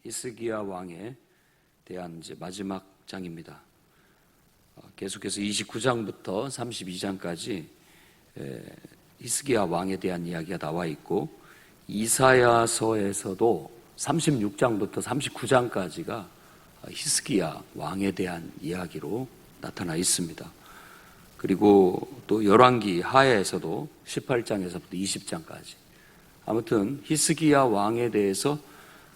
히스기야 왕에 대한 이제 마지막 장입니다. 계속해서 29장부터 32장까지 히스기야 왕에 대한 이야기가 나와 있고, 이사야서에서도 36장부터 39장까지가 히스기야 왕에 대한 이야기로 나타나 있습니다. 그리고 또 열왕기 하에서도 18장에서부터 20장까지, 아무튼 히스기야 왕에 대해서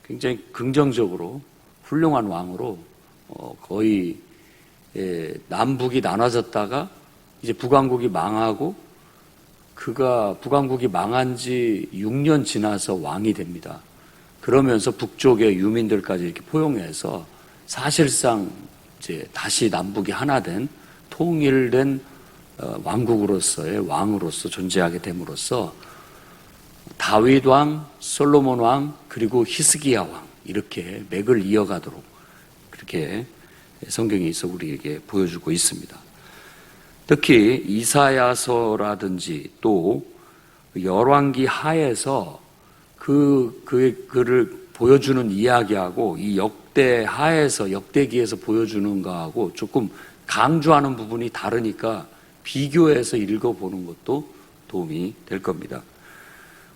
굉장히 긍정적으로 훌륭한 왕으로 거의 남북이 나눠졌다가 이제 북왕국이 망하고, 그가 북왕국이 망한 지 6년 지나서 왕이 됩니다. 그러면서 북쪽의 유민들까지 이렇게 포용해서 사실상 이제 다시 남북이 하나 된 통일된 왕국으로서의 왕으로서 존재하게 됨으로써 다윗 왕, 솔로몬 왕, 그리고 히스기야 왕, 이렇게 맥을 이어가도록 그렇게 성경에서 우리에게 보여주고 있습니다. 특히 이사야서라든지 또 열왕기 하에서 그를 보여주는 이야기하고 이 역대 하에서 역대기에서 보여주는 거하고 조금 강조하는 부분이 다르니까 비교해서 읽어보는 것도 도움이 될 겁니다.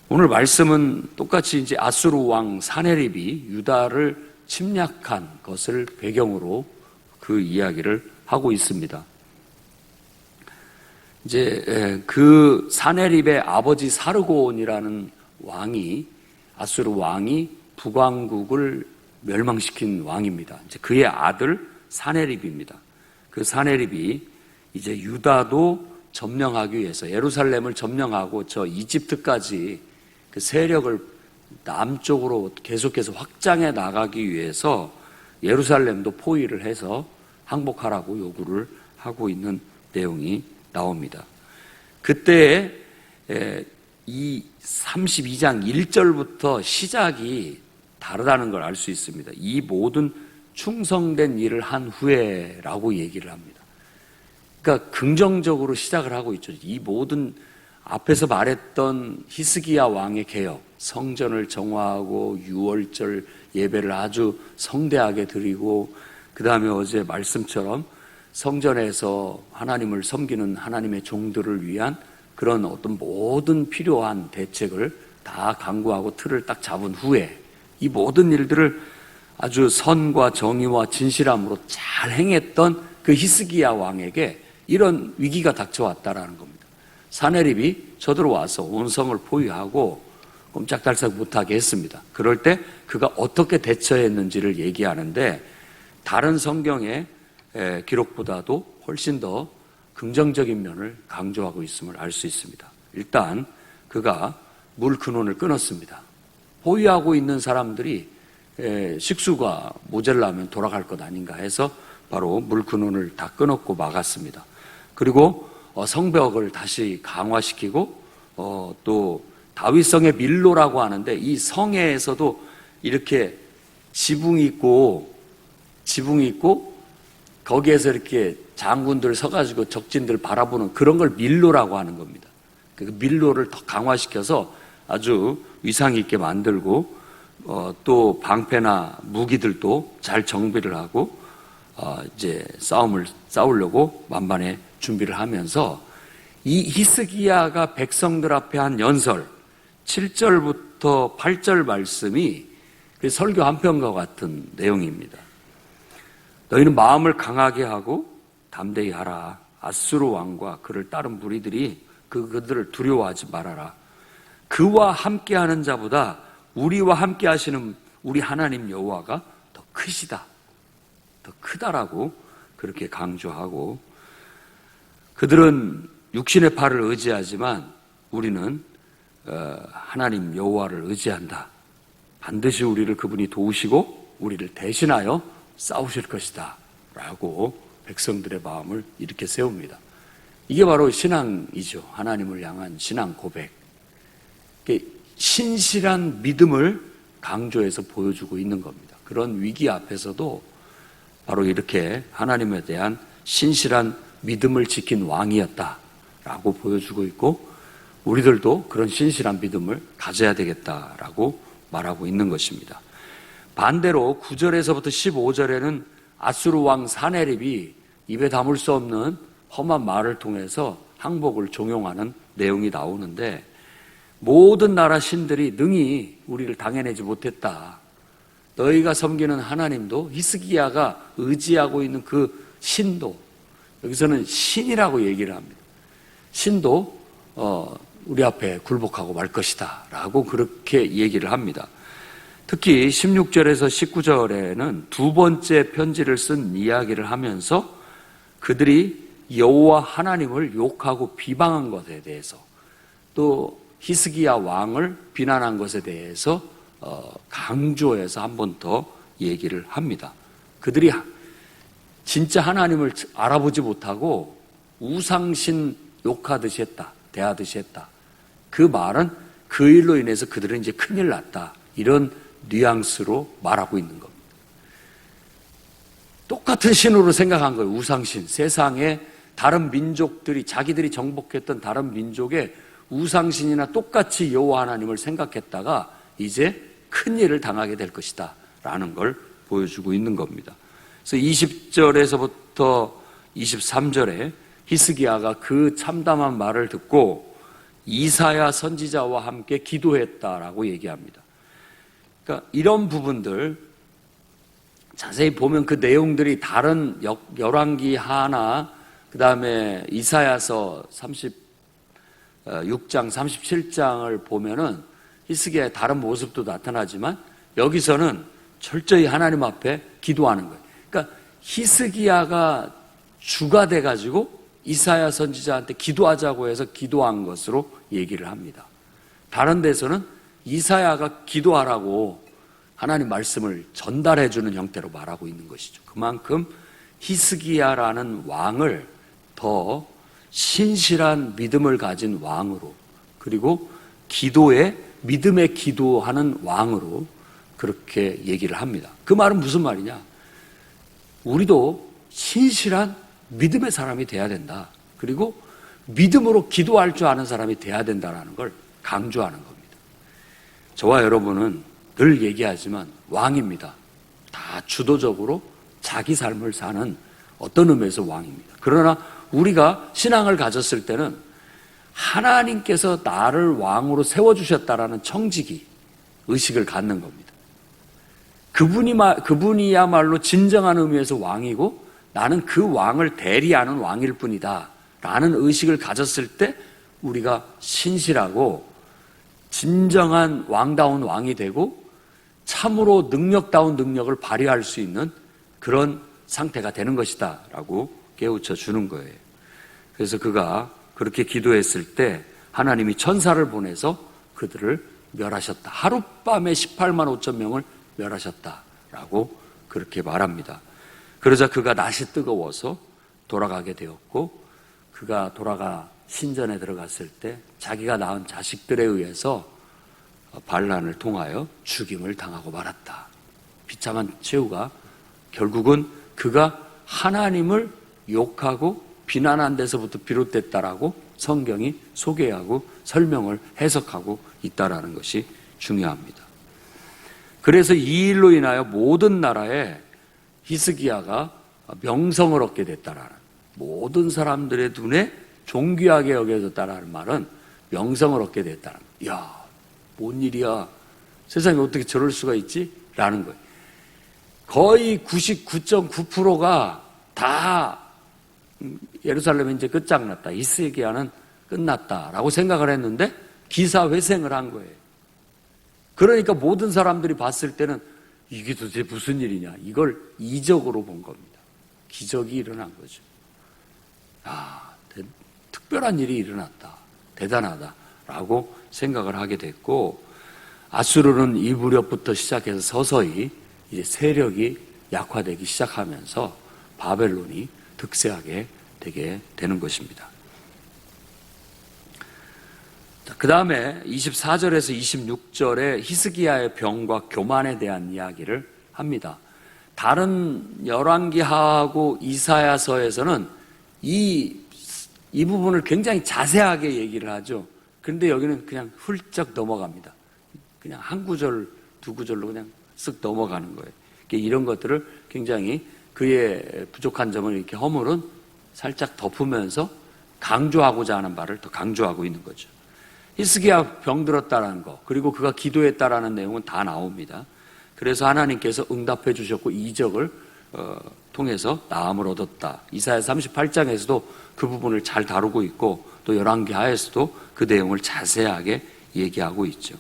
오늘 말씀은 똑같이 이제 아수르 왕 사네립이 유다를 침략한 것을 배경으로 그 이야기를 하고 있습니다. 이제 그 사네립의 아버지 사르곤이라는 왕이, 아수르 왕이 북왕국을 멸망시킨 왕입니다. 이제 그의 아들 사네립입니다. 그 사네립이 이제 유다도 점령하기 위해서 예루살렘을 점령하고 저 이집트까지 그 세력을 남쪽으로 계속해서 확장해 나가기 위해서 예루살렘도 포위를 해서 항복하라고 요구를 하고 있는 내용이 나옵니다. 그때 이 32장 1절부터 시작이 다르다는 걸 알 수 있습니다. 이 모든 충성된 일을 한 후에라고 얘기를 합니다. 그러니까 긍정적으로 시작을 하고 있죠. 이 모든 앞에서 말했던 히스기야 왕의 개혁, 성전을 정화하고 유월절 예배를 아주 성대하게 드리고, 그 다음에 어제 말씀처럼 성전에서 하나님을 섬기는 하나님의 종들을 위한 그런 어떤 모든 필요한 대책을 다 강구하고 틀을 딱 잡은 후에 이 모든 일들을 아주 선과 정의와 진실함으로 잘 행했던 그 히스기야 왕에게 이런 위기가 닥쳐왔다라는 겁니다. 사네립이 저들어와서 온 성을 포위하고 꼼짝달싹 못하게 했습니다. 그럴 때 그가 어떻게 대처했는지를 얘기하는데, 다른 성경의 기록보다도 훨씬 더 긍정적인 면을 강조하고 있음을 알 수 있습니다. 일단 그가 물 근원을 끊었습니다. 포위하고 있는 사람들이 식수가 모자라면 돌아갈 것 아닌가 해서 바로 물 근원을 다 끊었고 막았습니다. 그리고 성벽을 다시 강화시키고, 또 다윗성의 밀로라고 하는데 이 성에서도 이렇게 지붕이 있고 거기에서 이렇게 장군들 서가지고 적진들 바라보는 그런 걸 밀로라고 하는 겁니다. 그 밀로를 더 강화시켜서 아주 위상 있게 만들고, 또 방패나 무기들도 잘 정비를 하고, 이제 싸우려고 만반의 준비를 하면서 이 히스기야가 백성들 앞에 한 연설 7절부터 8절 말씀이 설교 한 편과 같은 내용입니다. 너희는 마음을 강하게 하고 담대히 하라. 아수르 왕과 그를 따른 무리들이 그들을 두려워하지 말아라. 그와 함께하는 자보다 우리와 함께하시는 우리 하나님 여호와가 더 크시다, 더 크다라고 그렇게 강조하고, 그들은 육신의 팔을 의지하지만 우리는 하나님 여호와를 의지한다. 반드시 우리를 그분이 도우시고 우리를 대신하여 싸우실 것이다 라고 백성들의 마음을 이렇게 세웁니다. 이게 바로 신앙이죠. 하나님을 향한 신앙 고백. 신실한 믿음을 강조해서 보여주고 있는 겁니다. 그런 위기 앞에서도 바로 이렇게 하나님에 대한 신실한 믿음을 지킨 왕이었다라고 보여주고 있고, 우리들도 그런 신실한 믿음을 가져야 되겠다라고 말하고 있는 것입니다. 반대로 9절에서부터 15절에는 아수르 왕 사네립이 입에 담을 수 없는 험한 말을 통해서 항복을 종용하는 내용이 나오는데, 모든 나라 신들이 능히 우리를 당해내지 못했다. 너희가 섬기는 하나님도 히스기야가 의지하고 있는 그 신도, 여기서는 신이라고 얘기를 합니다. 신도 우리 앞에 굴복하고 말 것이다 라고 그렇게 얘기를 합니다. 특히 16절에서 19절에는 두 번째 편지를 쓴 이야기를 하면서 그들이 여호와 하나님을 욕하고 비방한 것에 대해서, 또 히스기야 왕을 비난한 것에 대해서 강조해서 한 번 더 얘기를 합니다. 그들이 진짜 하나님을 알아보지 못하고 우상신 욕하듯이 했다, 대하듯이 했다. 그 말은 그 일로 인해서 그들은 이제 큰일 났다, 이런 뉘앙스로 말하고 있는 겁니다. 똑같은 신으로 생각한 거예요. 우상신. 세상에 다른 민족들이, 자기들이 정복했던 다른 민족의 우상신이나 똑같이 여호와 하나님을 생각했다가 이제 큰일을 당하게 될 것이다 라는 걸 보여주고 있는 겁니다. 그래서 20절에서부터 23절에 히스기야가 그 참담한 말을 듣고 이사야 선지자와 함께 기도했다라고 얘기합니다. 그러니까 이런 부분들 자세히 보면 그 내용들이 다른 열왕기 하나, 그 다음에 이사야서 36장, 37장을 보면은 히스기야의 다른 모습도 나타나지만 여기서는 철저히 하나님 앞에 기도하는 거예요. 그러니까 히스기야가 주가 돼가지고 이사야 선지자한테 기도하자고 해서 기도한 것으로 얘기를 합니다. 다른 데서는 이사야가 기도하라고 하나님 말씀을 전달해 주는 형태로 말하고 있는 것이죠. 그만큼 히스기야라는 왕을 더 신실한 믿음을 가진 왕으로, 그리고 믿음에 기도하는 왕으로 그렇게 얘기를 합니다. 그 말은 무슨 말이냐? 우리도 신실한 믿음의 사람이 돼야 된다. 그리고 믿음으로 기도할 줄 아는 사람이 돼야 된다는 걸 강조하는 겁니다. 저와 여러분은 늘 얘기하지만 왕입니다. 다 주도적으로 자기 삶을 사는 어떤 의미에서 왕입니다. 그러나 우리가 신앙을 가졌을 때는 하나님께서 나를 왕으로 세워주셨다라는 청지기 의식을 갖는 겁니다. 그분이야말로 진정한 의미에서 왕이고 나는 그 왕을 대리하는 왕일 뿐이다 라는 의식을 가졌을 때 우리가 신실하고 진정한 왕다운 왕이 되고 참으로 능력다운 능력을 발휘할 수 있는 그런 상태가 되는 것이다 라고 깨우쳐 주는 거예요. 그래서 그가 그렇게 기도했을 때 하나님이 천사를 보내서 그들을 멸하셨다. 하룻밤에 18만 5천 명을 멸하셨다라고 그렇게 말합니다. 그러자 그가 낯이 뜨거워서 돌아가게 되었고, 그가 돌아가 신전에 들어갔을 때 자기가 낳은 자식들에 의해서 반란을 통하여 죽임을 당하고 말았다. 비참한 최후가 결국은 그가 하나님을 욕하고 비난한 데서부터 비롯됐다라고 성경이 소개하고 설명을 해석하고 있다라는 것이 중요합니다. 그래서 이 일로 인하여 모든 나라에 히스기야가 명성을 얻게 됐다라는, 모든 사람들의 눈에 존귀하게 여겨졌다라는 말은 명성을 얻게 됐다는, 이야, 뭔 일이야, 세상에 어떻게 저럴 수가 있지? 라는 거예요. 거의 99.9%가 다 예루살렘이 이제 끝장났다, 히스기야는 끝났다라고 생각을 했는데 기사회생을 한 거예요. 그러니까 모든 사람들이 봤을 때는 이게 도대체 무슨 일이냐, 이걸 이적으로 본 겁니다. 기적이 일어난 거죠. 특별한 일이 일어났다, 대단하다라고 생각을 하게 됐고, 아수르는 이 무렵부터 시작해서 서서히 이제 세력이 약화되기 시작하면서 바벨론이 득세하게 되게 되는 것입니다. 그 다음에 24절에서 26절에 히스기야의 병과 교만에 대한 이야기를 합니다. 다른 열왕기하고 이사야서에서는 이 부분을 굉장히 자세하게 얘기를 하죠. 그런데 여기는 그냥 훌쩍 넘어갑니다. 그냥 한 구절, 두 구절로 그냥 쓱 넘어가는 거예요. 이런 것들을 굉장히 그의 부족한 점을 이렇게 허물은 살짝 덮으면서 강조하고자 하는 바를 더 강조하고 있는 거죠. 히스기야 병들었다라는 거, 그리고 그가 기도했다라는 내용은 다 나옵니다. 그래서 하나님께서 응답해 주셨고 이적을 통해서 나음을 얻었다. 이사야 38장에서도 그 부분을 잘 다루고 있고 또 열왕기하에서도 그 내용을 자세하게 얘기하고 있죠.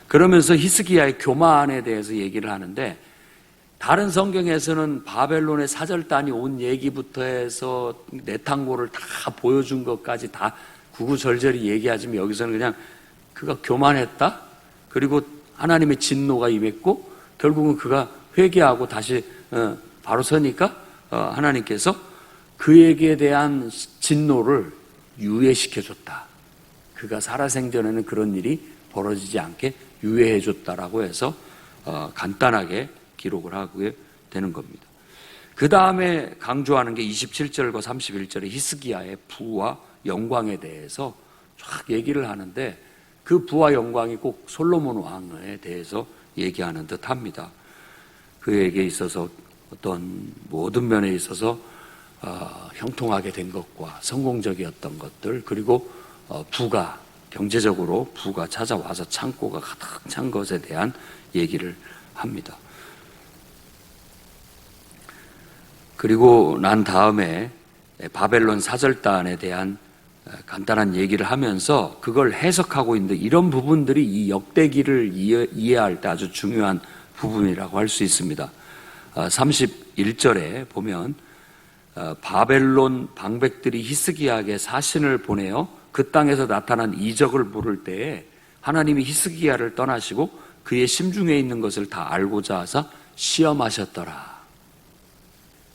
그러면서 히스기야의 교만에 대해서 얘기를 하는데, 다른 성경에서는 바벨론의 사절단이 온 얘기부터 해서 내탕고를 다 보여준 것까지 다 구구절절히 얘기하지만, 여기서는 그냥 그가 교만했다, 그리고 하나님의 진노가 임했고 결국은 그가 회개하고 다시 바로 서니까 하나님께서 그에게 대한 진노를 유예시켜줬다. 그가 살아생전에는 그런 일이 벌어지지 않게 유예해줬다라고 해서 간단하게 기록을 하게 되는 겁니다. 그 다음에 강조하는 게 27절과 31절의 히스기야의 부와 영광에 대해서 쫙 얘기를 하는데, 그 부와 영광이 꼭 솔로몬 왕에 대해서 얘기하는 듯 합니다. 그에게 있어서 어떤 모든 면에 있어서 형통하게 된 것과 성공적이었던 것들, 그리고 부가 경제적으로 부가 찾아와서 창고가 가득 찬 것에 대한 얘기를 합니다. 그리고 난 다음에 바벨론 사절단에 대한 간단한 얘기를 하면서 그걸 해석하고 있는데, 이런 부분들이 이 역대기를 이해할 때 아주 중요한 부분이라고 할 수 있습니다. 31절에 보면 바벨론 방백들이 히스기야에게 사신을 보내어 그 땅에서 나타난 이적을 물을 때에 하나님이 히스기야를 떠나시고 그의 심중에 있는 것을 다 알고자 하사 시험하셨더라.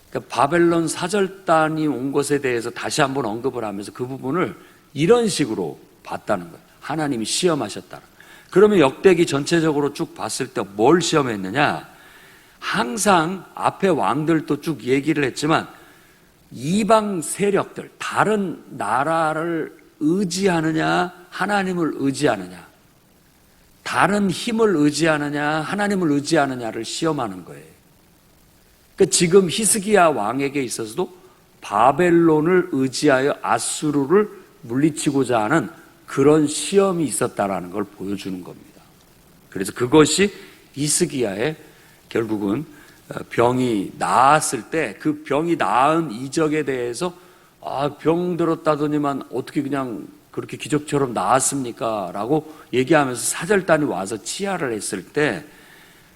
그러니까 바벨론 사절단이 온 것에 대해서 다시 한번 언급을 하면서 그 부분을 이런 식으로 봤다는 거예요. 하나님이 시험하셨다. 그러면 역대기 전체적으로 쭉 봤을 때 뭘 시험했느냐? 항상 앞에 왕들도 쭉 얘기를 했지만 이방 세력들, 다른 나라를 의지하느냐, 하나님을 의지하느냐, 다른 힘을 의지하느냐, 하나님을 의지하느냐를 시험하는 거예요. 그러니까 지금 히스기야 왕에게 있어서도 바벨론을 의지하여 아수르를 물리치고자 하는 그런 시험이 있었다라는 걸 보여주는 겁니다. 그래서 그것이 히스기야의 결국은 병이 나았을 때 그 병이 나은 이적에 대해서 병 들었다더니만 어떻게 그냥 그렇게 기적처럼 나았습니까? 라고 얘기하면서 사절단이 와서 치하를 했을 때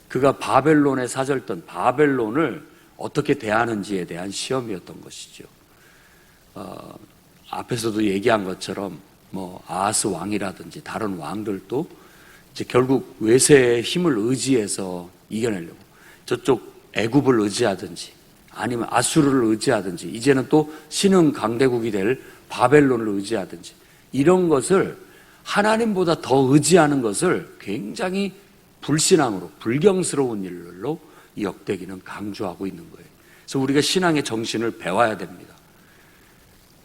그가 바벨론의 사절단, 바벨론을 어떻게 대하는지에 대한 시험이었던 것이죠. 앞에서도 얘기한 것처럼 아하스 왕이라든지 다른 왕들도 이제 결국 외세의 힘을 의지해서 이겨내려고 저쪽 애굽을 의지하든지 아니면 아수르를 의지하든지 이제는 또 신흥 강대국이 될 바벨론을 의지하든지 이런 것을 하나님보다 더 의지하는 것을 굉장히 불신앙으로 불경스러운 일로 이 역대기는 강조하고 있는 거예요. 그래서 우리가 신앙의 정신을 배워야 됩니다.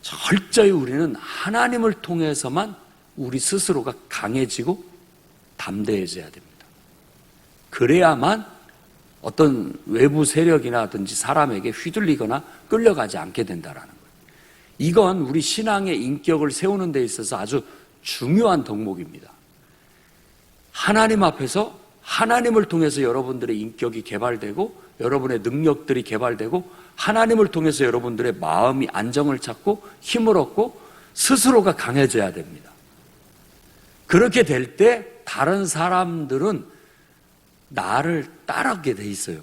철저히 우리는 하나님을 통해서만 우리 스스로가 강해지고 담대해져야 됩니다. 그래야만 어떤 외부 세력이라든지 사람에게 휘둘리거나 끌려가지 않게 된다는 거예요. 이건 우리 신앙의 인격을 세우는 데 있어서 아주 중요한 덕목입니다. 하나님 앞에서 하나님을 통해서 여러분들의 인격이 개발되고 여러분의 능력들이 개발되고 하나님을 통해서 여러분들의 마음이 안정을 찾고 힘을 얻고 스스로가 강해져야 됩니다. 그렇게 될 때 다른 사람들은 나를 따르게 돼 있어요.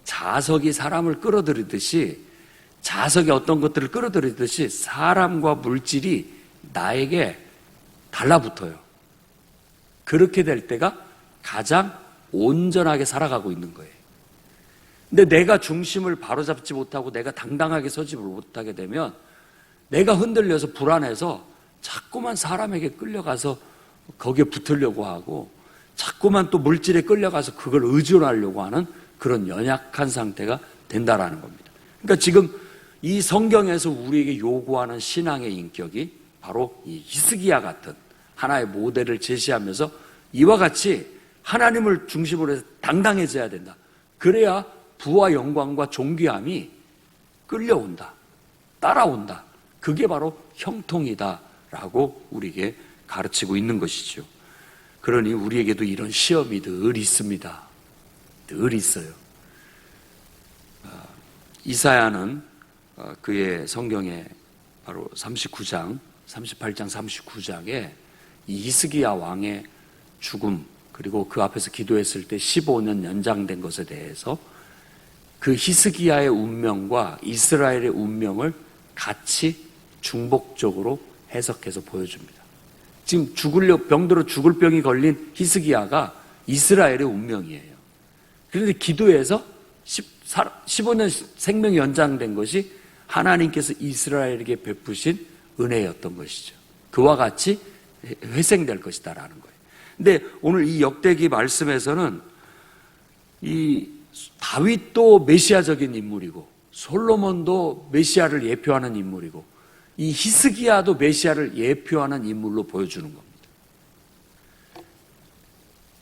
자석이 사람을 끌어들이듯이 자석이 어떤 것들을 끌어들이듯이 사람과 물질이 나에게 달라붙어요. 그렇게 될 때가 가장 온전하게 살아가고 있는 거예요. 근데 내가 중심을 바로잡지 못하고 내가 당당하게 서지 못하게 되면 내가 흔들려서 불안해서 자꾸만 사람에게 끌려가서 거기에 붙으려고 하고 자꾸만 또 물질에 끌려가서 그걸 의존하려고 하는 그런 연약한 상태가 된다라는 겁니다. 그러니까 지금 이 성경에서 우리에게 요구하는 신앙의 인격이 바로 이 히스기야 같은 하나의 모델을 제시하면서 이와 같이 하나님을 중심으로 해서 당당해져야 된다. 그래야 부와 영광과 존귀함이 끌려온다, 따라온다. 그게 바로 형통이다라고 우리에게 가르치고 있는 것이죠. 그러니 우리에게도 이런 시험이 늘 있습니다. 늘 있어요. 이사야는 그의 성경에 바로 38장 39장에 이 히스기야 왕의 죽음, 그리고 그 앞에서 기도했을 때 15년 연장된 것에 대해서 그 히스기야의 운명과 이스라엘의 운명을 같이 중복적으로 해석해서 보여줍니다. 지금 병들어 죽을 병이 걸린 히스기야가 이스라엘의 운명이에요. 그런데 기도해서 15년 생명이 연장된 것이 하나님께서 이스라엘에게 베푸신 은혜였던 것이죠. 그와 같이 회생될 것이다라는 거예요. 근데 오늘 이 역대기 말씀에서는 이 다윗도 메시아적인 인물이고 솔로몬도 메시아를 예표하는 인물이고 이 히스기야도 메시아를 예표하는 인물로 보여주는 겁니다.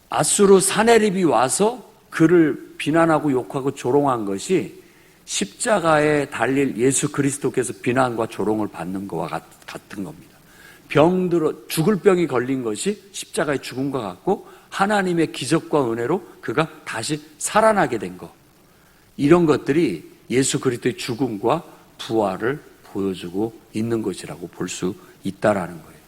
아수르 사네립이 와서 그를 비난하고 욕하고 조롱한 것이 십자가에 달릴 예수 그리스도께서 비난과 조롱을 받는 것과 같은 겁니다. 병들어 죽을 병이 걸린 것이 십자가의 죽음과 같고 하나님의 기적과 은혜로 그가 다시 살아나게 된 것, 이런 것들이 예수 그리스도의 죽음과 부활을 보여주고 있는 것이라고 볼 수 있다라는 거예요.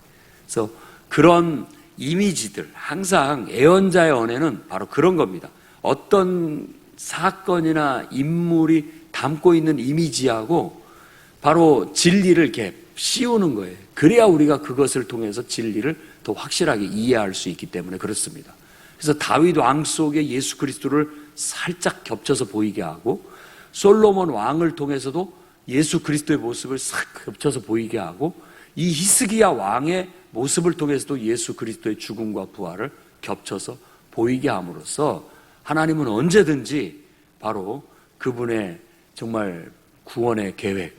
그래서 그런 이미지들, 항상 예언자의 언어는 바로 그런 겁니다. 어떤 사건이나 인물이 담고 있는 이미지하고 바로 진리를 이렇게 씌우는 거예요. 그래야 우리가 그것을 통해서 진리를 더 확실하게 이해할 수 있기 때문에 그렇습니다. 그래서 다윗 왕 속에 예수 그리스도를 살짝 겹쳐서 보이게 하고 솔로몬 왕을 통해서도 예수 그리스도의 모습을 싹 겹쳐서 보이게 하고 이 히스기야 왕의 모습을 통해서도 예수 그리스도의 죽음과 부활을 겹쳐서 보이게 함으로써 하나님은 언제든지 바로 그분의 정말 구원의 계획,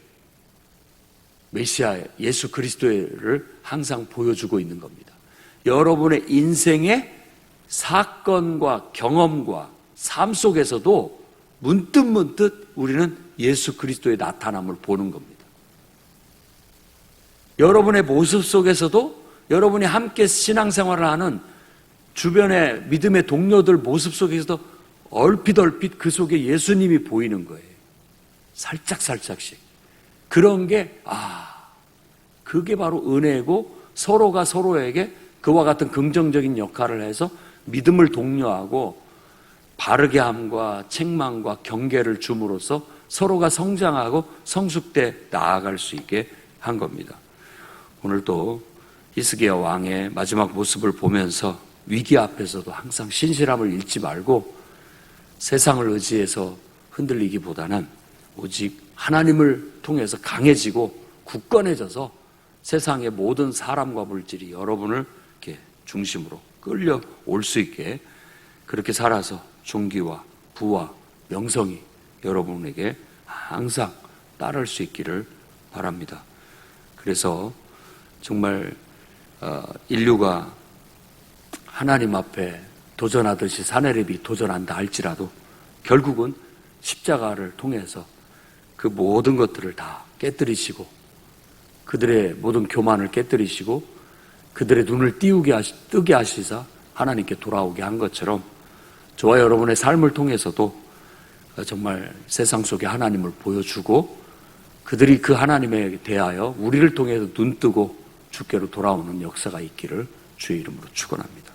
메시아 예수 그리스도를 항상 보여주고 있는 겁니다. 여러분의 인생의 사건과 경험과 삶 속에서도 문득문득 우리는 예수 그리스도의 나타남을 보는 겁니다. 여러분의 모습 속에서도 여러분이 함께 신앙생활을 하는 주변의 믿음의 동료들 모습 속에서도 얼핏 그 속에 예수님이 보이는 거예요. 살짝씩. 그런 게 그게 바로 은혜고 서로가 서로에게 그와 같은 긍정적인 역할을 해서 믿음을 독려하고 바르게 함과 책망과 경계를 줌으로써 서로가 성장하고 성숙돼 나아갈 수 있게 한 겁니다. 오늘도 히스기야 왕의 마지막 모습을 보면서 위기 앞에서도 항상 신실함을 잃지 말고 세상을 의지해서 흔들리기보다는 오직 하나님을 통해서 강해지고 굳건해져서 세상의 모든 사람과 물질이 여러분을 이렇게 중심으로 끌려올 수 있게 그렇게 살아서 존귀와 부와 명성이 여러분에게 항상 따를 수 있기를 바랍니다. 그래서 정말 인류가 하나님 앞에 도전하듯이 사내립이 도전한다 할지라도 결국은 십자가를 통해서 그 모든 것들을 다 깨뜨리시고 그들의 모든 교만을 깨뜨리시고 그들의 눈을 뜨게 하시사 하나님께 돌아오게 한 것처럼 저와 여러분의 삶을 통해서도 정말 세상 속에 하나님을 보여주고 그들이 그 하나님에 대하여 우리를 통해서 눈뜨고 주께로 돌아오는 역사가 있기를 주의 이름으로 축원합니다.